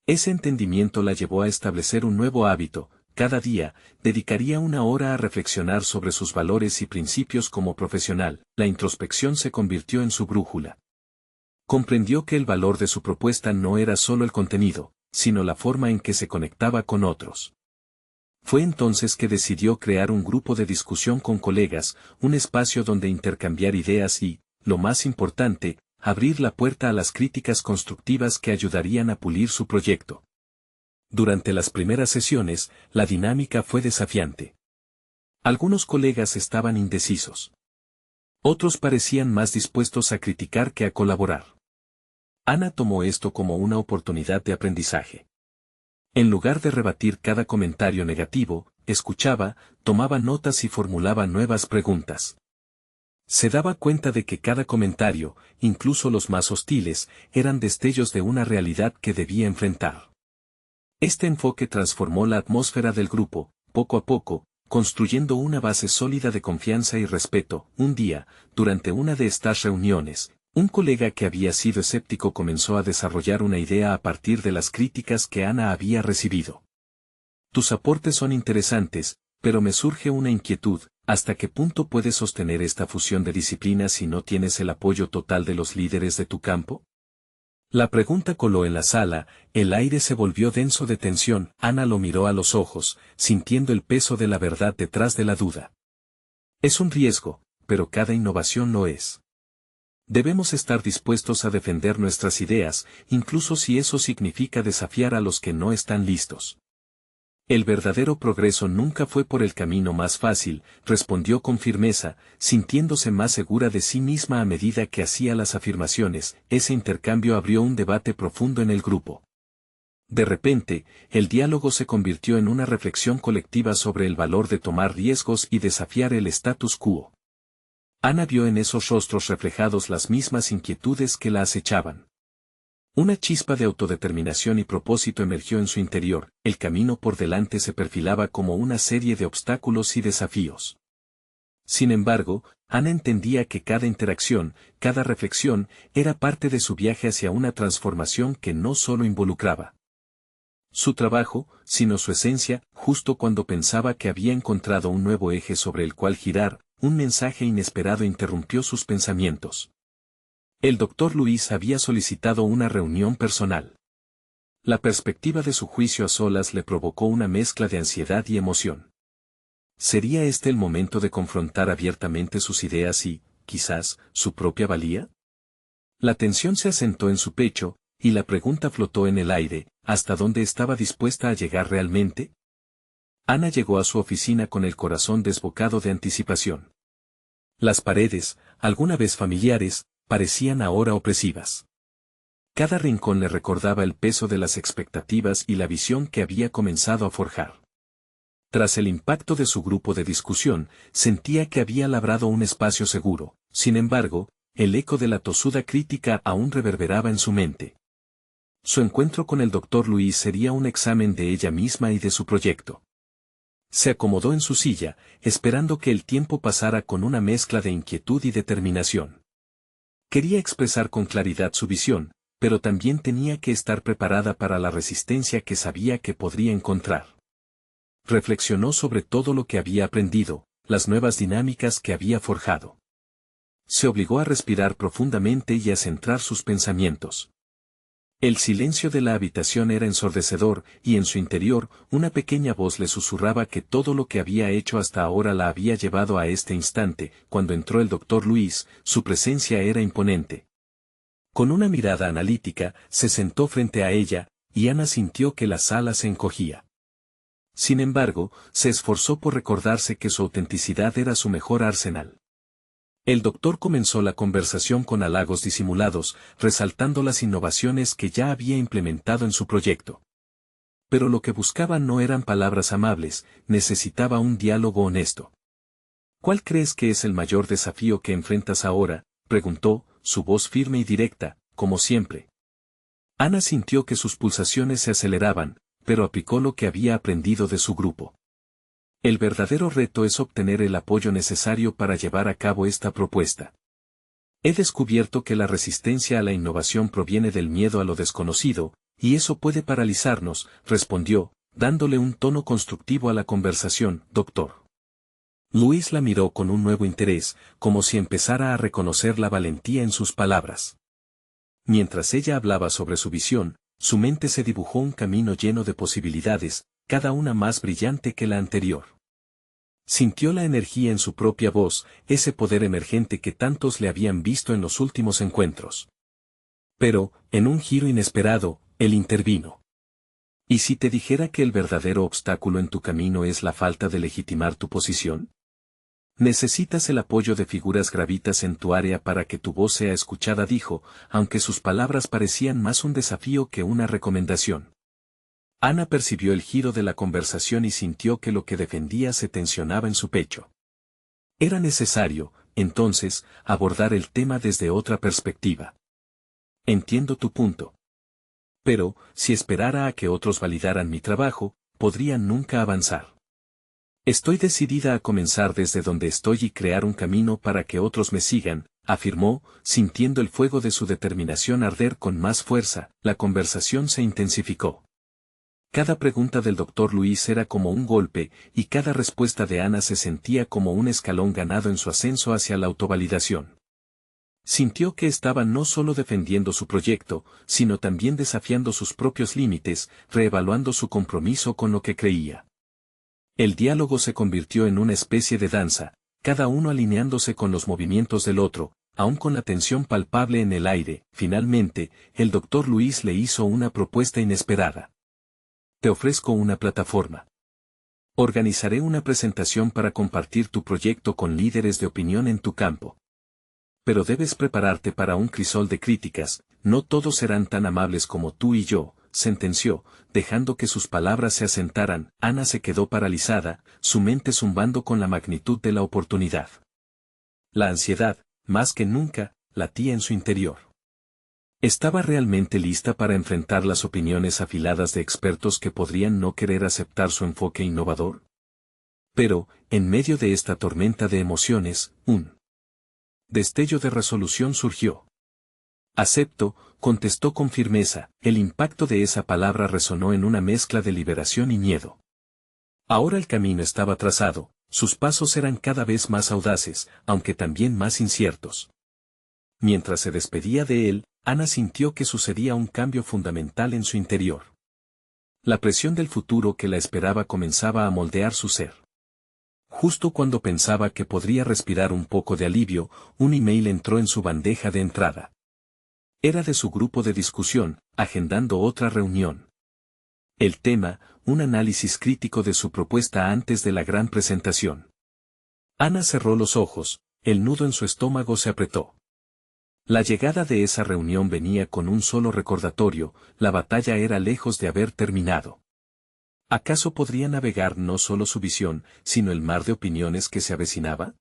Ese entendimiento la llevó a establecer un nuevo hábito, cada día, dedicaría una hora a reflexionar sobre sus valores y principios como profesional. La introspección se convirtió en su brújula. Comprendió que el valor de su propuesta no era solo el contenido, sino la forma en que se conectaba con otros. Fue entonces que decidió crear un grupo de discusión con colegas, un espacio donde intercambiar ideas y, lo más importante, abrir la puerta a las críticas constructivas que ayudarían a pulir su proyecto. Durante las primeras sesiones, la dinámica fue desafiante. Algunos colegas estaban indecisos. Otros parecían más dispuestos a criticar que a colaborar. Ana tomó esto como una oportunidad de aprendizaje. En lugar de rebatir cada comentario negativo, escuchaba, tomaba notas y formulaba nuevas preguntas. Se daba cuenta de que cada comentario, incluso los más hostiles, eran destellos de una realidad que debía enfrentar. Este enfoque transformó la atmósfera del grupo, poco a poco, construyendo una base sólida de confianza y respeto. Un día, durante una de estas reuniones, un colega que había sido escéptico comenzó a desarrollar una idea a partir de las críticas que Ana había recibido. Tus aportes son interesantes, pero me surge una inquietud: ¿hasta qué punto puedes sostener esta fusión de disciplinas si no tienes el apoyo total de los líderes de tu campo? La pregunta coló en la sala, el aire se volvió denso de tensión. Ana lo miró a los ojos, sintiendo el peso de la verdad detrás de la duda. Es un riesgo, pero cada innovación lo es. Debemos estar dispuestos a defender nuestras ideas, incluso si eso significa desafiar a los que no están listos. El verdadero progreso nunca fue por el camino más fácil, respondió con firmeza, sintiéndose más segura de sí misma a medida que hacía las afirmaciones. Ese intercambio abrió un debate profundo en el grupo. De repente, el diálogo se convirtió en una reflexión colectiva sobre el valor de tomar riesgos y desafiar el status quo. Ana vio en esos rostros reflejados las mismas inquietudes que la acechaban. Una chispa de autodeterminación y propósito emergió en su interior. El camino por delante se perfilaba como una serie de obstáculos y desafíos. Sin embargo, Ana entendía que cada interacción, cada reflexión, era parte de su viaje hacia una transformación que no solo involucraba su trabajo, sino su esencia. Justo cuando pensaba que había encontrado un nuevo eje sobre el cual girar, un mensaje inesperado interrumpió sus pensamientos. El doctor Luis había solicitado una reunión personal. La perspectiva de su juicio a solas le provocó una mezcla de ansiedad y emoción. ¿Sería este el momento de confrontar abiertamente sus ideas y, quizás, su propia valía? La tensión se asentó en su pecho, y la pregunta flotó en el aire: ¿hasta dónde estaba dispuesta a llegar realmente? Ana llegó a su oficina con el corazón desbocado de anticipación. Las paredes, alguna vez familiares, parecían ahora opresivas. Cada rincón le recordaba el peso de las expectativas y la visión que había comenzado a forjar. Tras el impacto de su grupo de discusión, sentía que había labrado un espacio seguro. Sin embargo, el eco de la tosuda crítica aún reverberaba en su mente. Su encuentro con el doctor Luis sería un examen de ella misma y de su proyecto. Se acomodó en su silla, esperando que el tiempo pasara con una mezcla de inquietud y determinación. Quería expresar con claridad su visión, pero también tenía que estar preparada para la resistencia que sabía que podría encontrar. Reflexionó sobre todo lo que había aprendido, las nuevas dinámicas que había forjado. Se obligó a respirar profundamente y a centrar sus pensamientos. El silencio de la habitación era ensordecedor, y en su interior, una pequeña voz le susurraba que todo lo que había hecho hasta ahora la había llevado a este instante. Cuando entró el doctor Luis, su presencia era imponente. Con una mirada analítica, se sentó frente a ella, y Ana sintió que la sala se encogía. Sin embargo, se esforzó por recordarse que su autenticidad era su mejor arsenal. El doctor comenzó la conversación con halagos disimulados, resaltando las innovaciones que ya había implementado en su proyecto. Pero lo que buscaba no eran palabras amables, necesitaba un diálogo honesto. ¿Cuál crees que es el mayor desafío que enfrentas ahora?, preguntó, su voz firme y directa, como siempre. Ana sintió que sus pulsaciones se aceleraban, pero aplicó lo que había aprendido de su grupo. El verdadero reto es obtener el apoyo necesario para llevar a cabo esta propuesta. He descubierto que la resistencia a la innovación proviene del miedo a lo desconocido, y eso puede paralizarnos, respondió, dándole un tono constructivo a la conversación. Doctor. Luis la miró con un nuevo interés, como si empezara a reconocer la valentía en sus palabras. Mientras ella hablaba sobre su visión, su mente se dibujó un camino lleno de posibilidades, cada una más brillante que la anterior. Sintió la energía en su propia voz, ese poder emergente que tantos le habían visto en los últimos encuentros. Pero, en un giro inesperado, él intervino. ¿Y si te dijera que el verdadero obstáculo en tu camino es la falta de legitimar tu posición? Necesitas el apoyo de figuras gravitas en tu área para que tu voz sea escuchada, dijo, aunque sus palabras parecían más un desafío que una recomendación. Ana percibió el giro de la conversación y sintió que lo que defendía se tensionaba en su pecho. Era necesario, entonces, abordar el tema desde otra perspectiva. Entiendo tu punto. Pero, si esperara a que otros validaran mi trabajo, podría nunca avanzar. Estoy decidida a comenzar desde donde estoy y crear un camino para que otros me sigan, afirmó, sintiendo el fuego de su determinación arder con más fuerza. La conversación se intensificó. Cada pregunta del doctor Luis era como un golpe, y cada respuesta de Ana se sentía como un escalón ganado en su ascenso hacia la autovalidación. Sintió que estaba no solo defendiendo su proyecto, sino también desafiando sus propios límites, reevaluando su compromiso con lo que creía. El diálogo se convirtió en una especie de danza, cada uno alineándose con los movimientos del otro, aun con la tensión palpable en el aire. Finalmente, el doctor Luis le hizo una propuesta inesperada. Te ofrezco una plataforma. Organizaré una presentación para compartir tu proyecto con líderes de opinión en tu campo. Pero debes prepararte para un crisol de críticas, no todos serán tan amables como tú y yo, sentenció, dejando que sus palabras se asentaran. Ana se quedó paralizada, su mente zumbando con la magnitud de la oportunidad. La ansiedad, más que nunca, latía en su interior. ¿Estaba realmente lista para enfrentar las opiniones afiladas de expertos que podrían no querer aceptar su enfoque innovador? Pero, en medio de esta tormenta de emociones, un destello de resolución surgió. Acepto, contestó con firmeza. El impacto de esa palabra resonó en una mezcla de liberación y miedo. Ahora el camino estaba trazado, sus pasos eran cada vez más audaces, aunque también más inciertos. Mientras se despedía de él, Ana sintió que sucedía un cambio fundamental en su interior. La presión del futuro que la esperaba comenzaba a moldear su ser. Justo cuando pensaba que podría respirar un poco de alivio, un email entró en su bandeja de entrada. Era de su grupo de discusión, agendando otra reunión. El tema, un análisis crítico de su propuesta antes de la gran presentación. Ana cerró los ojos, el nudo en su estómago se apretó. La llegada de esa reunión venía con un solo recordatorio, la batalla era lejos de haber terminado. ¿Acaso podría navegar no solo su visión, sino el mar de opiniones que se avecinaba?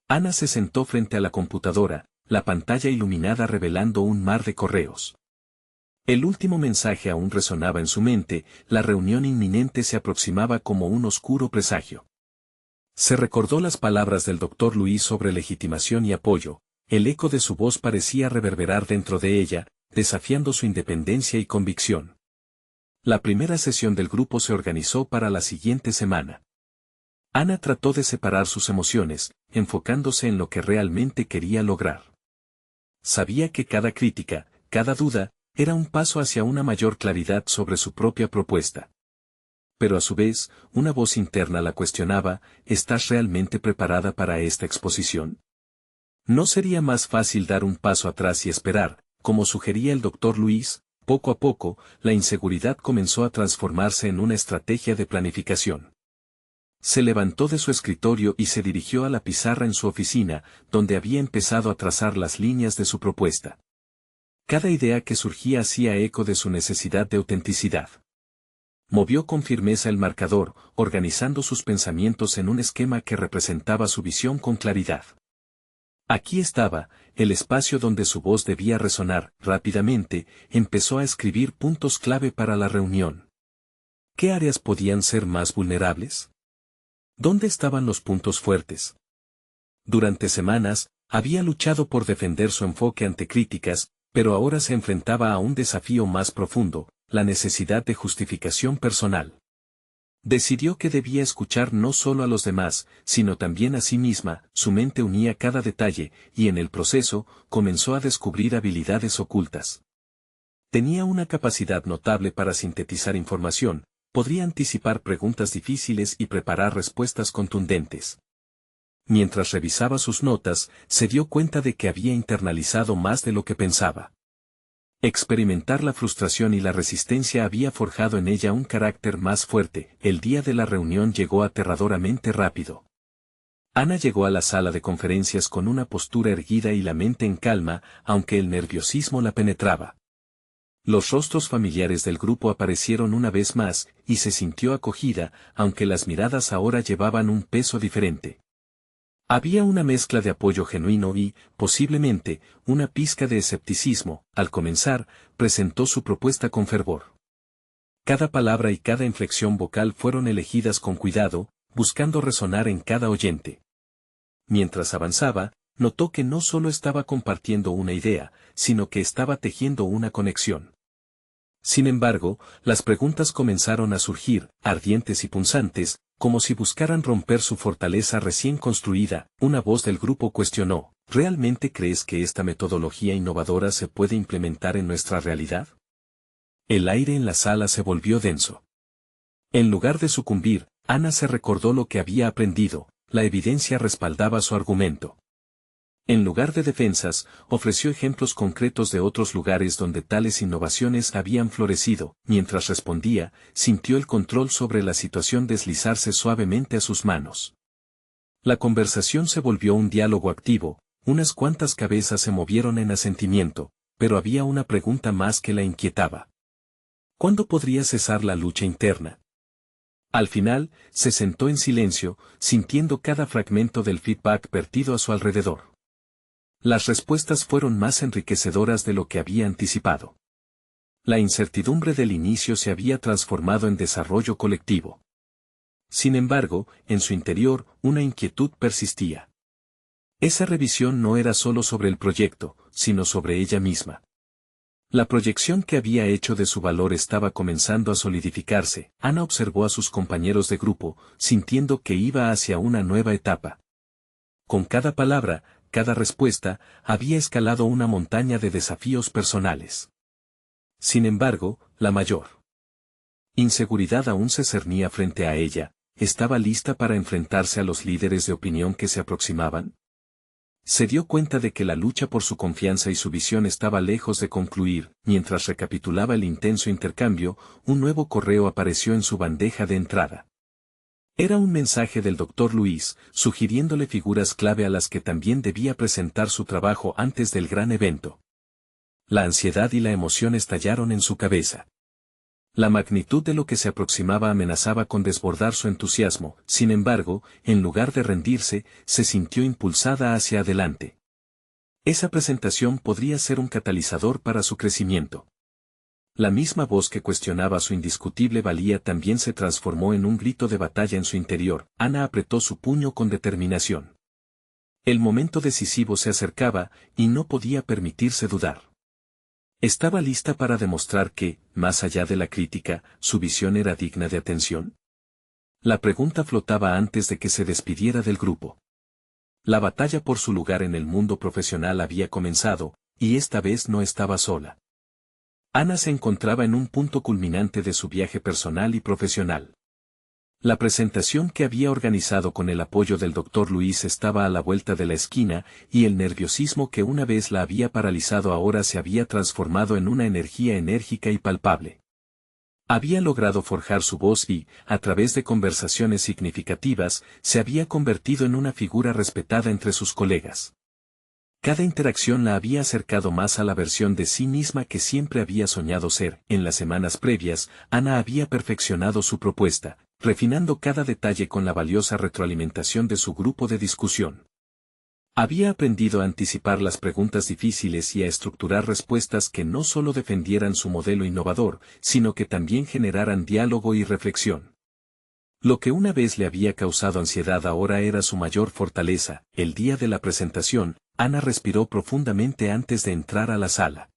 Ana se sentó frente a la computadora, la pantalla iluminada revelando un mar de correos. El último mensaje aún resonaba en su mente, la reunión inminente se aproximaba como un oscuro presagio. Se recordó las palabras del doctor Luis sobre legitimación y apoyo, el eco de su voz parecía reverberar dentro de ella, desafiando su independencia y convicción. La primera sesión del grupo se organizó para la siguiente semana. Ana trató de separar sus emociones, enfocándose en lo que realmente quería lograr. Sabía que cada crítica, cada duda, era un paso hacia una mayor claridad sobre su propia propuesta. Pero a su vez, una voz interna la cuestionaba, ¿estás realmente preparada para esta exposición? ¿No sería más fácil dar un paso atrás y esperar, como sugería el doctor Luis? Poco a poco, la inseguridad comenzó a transformarse en una estrategia de planificación. Se levantó de su escritorio y se dirigió a la pizarra en su oficina, donde había empezado a trazar las líneas de su propuesta. Cada idea que surgía hacía eco de su necesidad de autenticidad. Movió con firmeza el marcador, organizando sus pensamientos en un esquema que representaba su visión con claridad. Aquí estaba, el espacio donde su voz debía resonar. Rápidamente, empezó a escribir puntos clave para la reunión. ¿Qué áreas podían ser más vulnerables? ¿Dónde estaban los puntos fuertes? Durante semanas, había luchado por defender su enfoque ante críticas, pero ahora se enfrentaba a un desafío más profundo, la necesidad de justificación personal. Decidió que debía escuchar no solo a los demás, sino también a sí misma. Su mente unía cada detalle, y en el proceso, comenzó a descubrir habilidades ocultas. Tenía una capacidad notable para sintetizar información, podría anticipar preguntas difíciles y preparar respuestas contundentes. Mientras revisaba sus notas, se dio cuenta de que había internalizado más de lo que pensaba. Experimentar la frustración y la resistencia había forjado en ella un carácter más fuerte. El día de la reunión llegó aterradoramente rápido. Ana llegó a la sala de conferencias con una postura erguida y la mente en calma, aunque el nerviosismo la penetraba. Los rostros familiares del grupo aparecieron una vez más, y se sintió acogida, aunque las miradas ahora llevaban un peso diferente. Había una mezcla de apoyo genuino y, posiblemente, una pizca de escepticismo. Al comenzar, presentó su propuesta con fervor. Cada palabra y cada inflexión vocal fueron elegidas con cuidado, buscando resonar en cada oyente. Mientras avanzaba, notó que no solo estaba compartiendo una idea, sino que estaba tejiendo una conexión. Sin embargo, las preguntas comenzaron a surgir, ardientes y punzantes, como si buscaran romper su fortaleza recién construida. Una voz del grupo cuestionó: ¿realmente crees que esta metodología innovadora se puede implementar en nuestra realidad? El aire en la sala se volvió denso. En lugar de sucumbir, Ana se recordó lo que había aprendido, la evidencia respaldaba su argumento. En lugar de defensas, ofreció ejemplos concretos de otros lugares donde tales innovaciones habían florecido. Mientras respondía, sintió el control sobre la situación deslizarse suavemente a sus manos. La conversación se volvió un diálogo activo, unas cuantas cabezas se movieron en asentimiento, pero había una pregunta más que la inquietaba. ¿Cuándo podría cesar la lucha interna? Al final, se sentó en silencio, sintiendo cada fragmento del feedback vertido a su alrededor. Las respuestas fueron más enriquecedoras de lo que había anticipado. La incertidumbre del inicio se había transformado en desarrollo colectivo. Sin embargo, en su interior, una inquietud persistía. Esa revisión no era solo sobre el proyecto, sino sobre ella misma. La proyección que había hecho de su valor estaba comenzando a solidificarse. Ana observó a sus compañeros de grupo, sintiendo que iba hacia una nueva etapa. Con cada palabra, cada respuesta, había escalado una montaña de desafíos personales. Sin embargo, la mayor inseguridad aún se cernía frente a ella. ¿Estaba lista para enfrentarse a los líderes de opinión que se aproximaban? Se dio cuenta de que la lucha por su confianza y su visión estaba lejos de concluir. Mientras recapitulaba el intenso intercambio, un nuevo correo apareció en su bandeja de entrada. Era un mensaje del Dr. Luis, sugiriéndole figuras clave a las que también debía presentar su trabajo antes del gran evento. La ansiedad y la emoción estallaron en su cabeza. La magnitud de lo que se aproximaba amenazaba con desbordar su entusiasmo. Sin embargo, en lugar de rendirse, se sintió impulsada hacia adelante. Esa presentación podría ser un catalizador para su crecimiento. La misma voz que cuestionaba su indiscutible valía también se transformó en un grito de batalla en su interior. Ana apretó su puño con determinación. El momento decisivo se acercaba, y no podía permitirse dudar. ¿Estaba lista para demostrar que, más allá de la crítica, su visión era digna de atención? La pregunta flotaba antes de que se despidiera del grupo. La batalla por su lugar en el mundo profesional había comenzado, y esta vez no estaba sola. Ana se encontraba en un punto culminante de su viaje personal y profesional. La presentación que había organizado con el apoyo del Dr. Luis estaba a la vuelta de la esquina, y el nerviosismo que una vez la había paralizado ahora se había transformado en una energía enérgica y palpable. Había logrado forjar su voz y, a través de conversaciones significativas, se había convertido en una figura respetada entre sus colegas. Cada interacción la había acercado más a la versión de sí misma que siempre había soñado ser. En las semanas previas, Ana había perfeccionado su propuesta, refinando cada detalle con la valiosa retroalimentación de su grupo de discusión. Había aprendido a anticipar las preguntas difíciles y a estructurar respuestas que no solo defendieran su modelo innovador, sino que también generaran diálogo y reflexión. Lo que una vez le había causado ansiedad ahora era su mayor fortaleza. El día de la presentación, Ana respiró profundamente antes de entrar a la sala.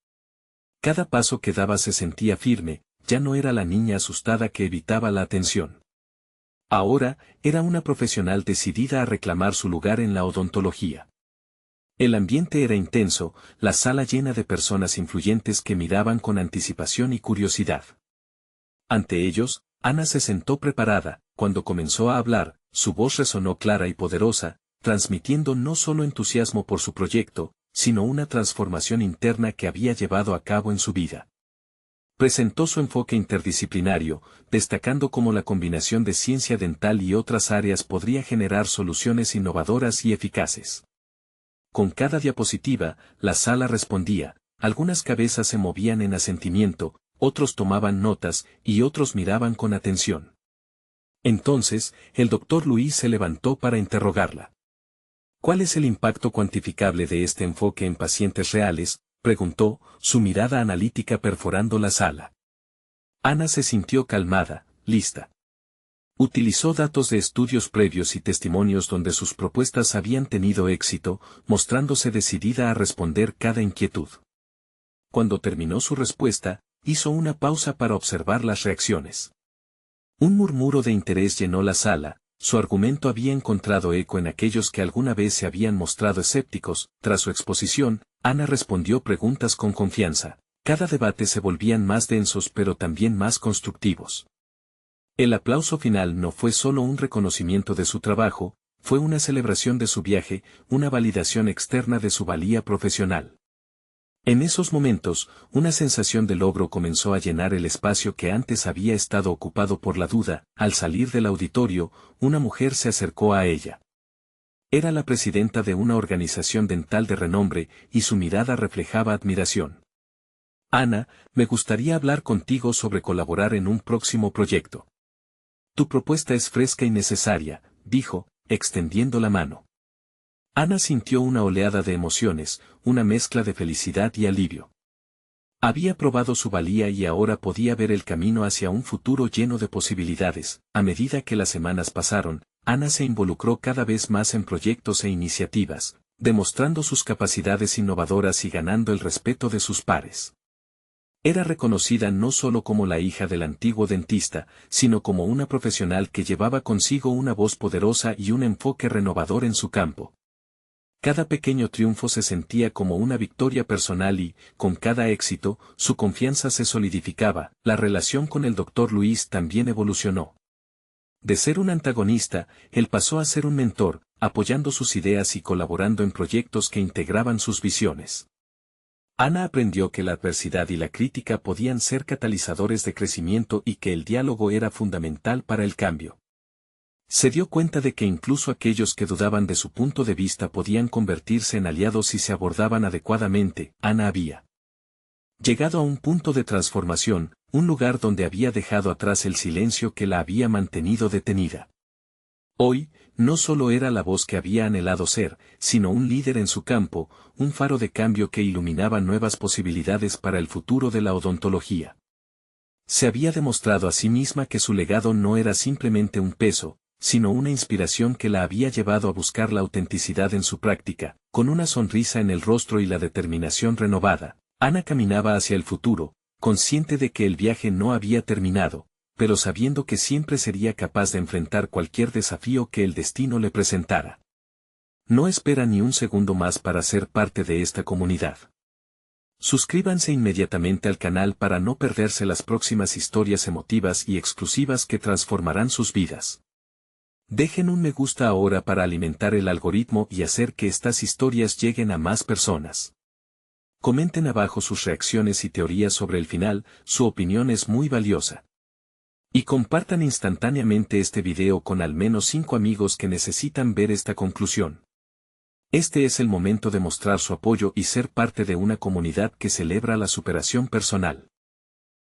Cada paso que daba se sentía firme, ya no era la niña asustada que evitaba la atención. Ahora, era una profesional decidida a reclamar su lugar en la odontología. El ambiente era intenso, la sala llena de personas influyentes que miraban con anticipación y curiosidad. Ante ellos, Ana se sentó preparada. Cuando comenzó a hablar, su voz resonó clara y poderosa, transmitiendo no solo entusiasmo por su proyecto, sino una transformación interna que había llevado a cabo en su vida. Presentó su enfoque interdisciplinario, destacando cómo la combinación de ciencia dental y otras áreas podría generar soluciones innovadoras y eficaces. Con cada diapositiva, la sala respondía, algunas cabezas se movían en asentimiento, otros tomaban notas y otros miraban con atención. Entonces, el doctor Luis se levantó para interrogarla. ¿Cuál es el impacto cuantificable de este enfoque en pacientes reales?, preguntó, su mirada analítica perforando la sala. Ana se sintió calmada, lista. Utilizó datos de estudios previos y testimonios donde sus propuestas habían tenido éxito, mostrándose decidida a responder cada inquietud. Cuando terminó su respuesta, hizo una pausa para observar las reacciones. Un murmuro de interés llenó la sala, su argumento había encontrado eco en aquellos que alguna vez se habían mostrado escépticos. Tras su exposición, Ana respondió preguntas con confianza. Cada debate se volvían más densos pero también más constructivos. El aplauso final no fue solo un reconocimiento de su trabajo, fue una celebración de su viaje, una validación externa de su valía profesional. En esos momentos, una sensación de logro comenzó a llenar el espacio que antes había estado ocupado por la duda. Al salir del auditorio, una mujer se acercó a ella. Era la presidenta de una organización dental de renombre, y su mirada reflejaba admiración. Ana, me gustaría hablar contigo sobre colaborar en un próximo proyecto. Tu propuesta es fresca y necesaria, dijo, extendiendo la mano. Ana sintió una oleada de emociones, una mezcla de felicidad y alivio. Había probado su valía y ahora podía ver el camino hacia un futuro lleno de posibilidades. A medida que las semanas pasaron, Ana se involucró cada vez más en proyectos e iniciativas, demostrando sus capacidades innovadoras y ganando el respeto de sus pares. Era reconocida no solo como la hija del antiguo dentista, sino como una profesional que llevaba consigo una voz poderosa y un enfoque renovador en su campo. Cada pequeño triunfo se sentía como una victoria personal y, con cada éxito, su confianza se solidificaba. La relación con el Dr. Luis también evolucionó. De ser un antagonista, él pasó a ser un mentor, apoyando sus ideas y colaborando en proyectos que integraban sus visiones. Ana aprendió que la adversidad y la crítica podían ser catalizadores de crecimiento y que el diálogo era fundamental para el cambio. Se dio cuenta de que incluso aquellos que dudaban de su punto de vista podían convertirse en aliados si se abordaban adecuadamente. Ana había llegado a un punto de transformación, un lugar donde había dejado atrás el silencio que la había mantenido detenida. Hoy, no solo era la voz que había anhelado ser, sino un líder en su campo, un faro de cambio que iluminaba nuevas posibilidades para el futuro de la odontología. Se había demostrado a sí misma que su legado no era simplemente un peso, sino una inspiración que la había llevado a buscar la autenticidad en su práctica. Con una sonrisa en el rostro y la determinación renovada, Ana caminaba hacia el futuro, consciente de que el viaje no había terminado, pero sabiendo que siempre sería capaz de enfrentar cualquier desafío que el destino le presentara. No espera ni un segundo más para ser parte de esta comunidad. Suscríbanse inmediatamente al canal para no perderse las próximas historias emotivas y exclusivas que transformarán sus vidas. Dejen un me gusta ahora para alimentar el algoritmo y hacer que estas historias lleguen a más personas. Comenten abajo sus reacciones y teorías sobre el final, su opinión es muy valiosa. Y compartan instantáneamente este video con al menos 5 amigos que necesitan ver esta conclusión. Este es el momento de mostrar su apoyo y ser parte de una comunidad que celebra la superación personal.